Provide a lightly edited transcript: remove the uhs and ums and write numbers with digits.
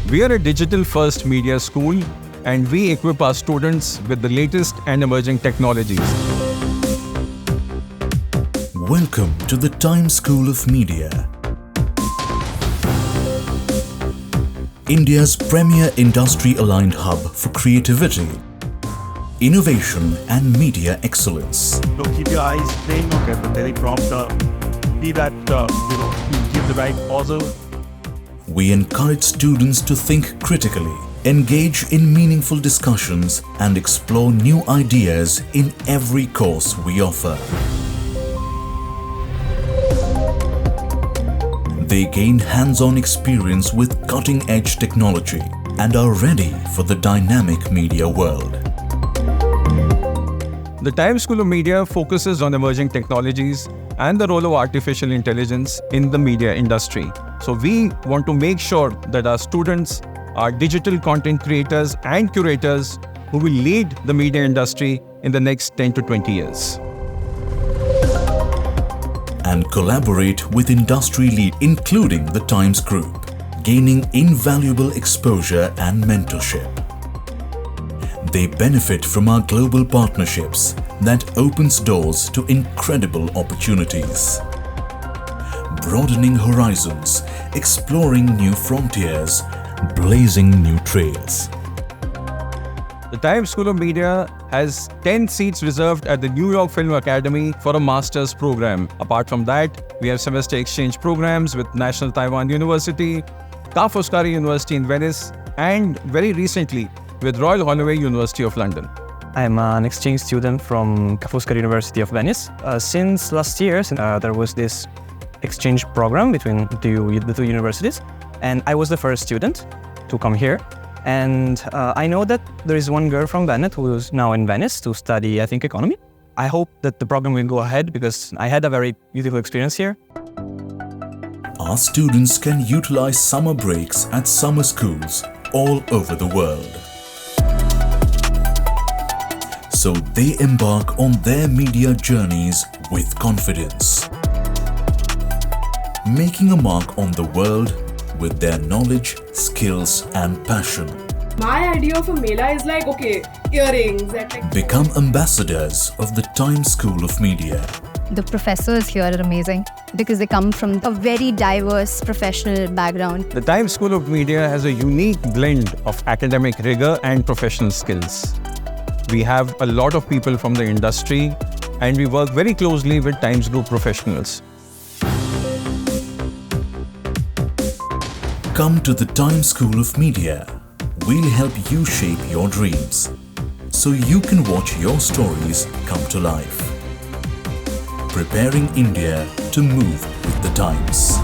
We are a digital-first media school, and we equip our students with the latest and emerging technologies. Welcome to the Times School of Media, India's premier industry-aligned hub for creativity, innovation and media excellence. So keep your eyes playing at the teleprompter. Be that, you give the right puzzle. We encourage students to think critically, engage in meaningful discussions and explore new ideas in every course we offer. They gain hands-on experience with cutting-edge technology and are ready for the dynamic media world. The Times School of Media focuses on emerging technologies and the role of artificial intelligence in the media industry. So we want to make sure that our students are digital content creators and curators who will lead the media industry in the next 10 to 20 years. And collaborate with industry leaders, including the Times Group, gaining invaluable exposure and mentorship. They benefit from our global partnerships that opens doors to incredible opportunities. Broadening horizons, exploring new frontiers, blazing new trails. The Times School of Media has 10 seats reserved at the New York Film Academy for a master's program. Apart from that, we have semester exchange programs with National Taiwan University, Ka Foscari University in Venice, and very recently with Royal Holloway University of London. I'm an exchange student from Ka Foscari University of Venice. Since last year, there was this exchange program between the two universities, and I was the first student to come here. And I know that there is one girl from Bennett who is now in Venice to study, I think, economy. I hope that the program will go ahead because I had a very beautiful experience here. Our students can utilize summer breaks at summer schools all over the world. So they embark on their media journeys with confidence, making a mark on the world with their knowledge, skills and passion. My idea of a mela is like, earrings. Become ambassadors of the Times School of Media. The professors here are amazing because they come from a very diverse professional background. The Times School of Media has a unique blend of academic rigor and professional skills. We have a lot of people from the industry and we work very closely with Times Group professionals. Come to the Times School of Media. We'll help you shape your dreams so you can watch your stories come to life. Preparing India to move with the times.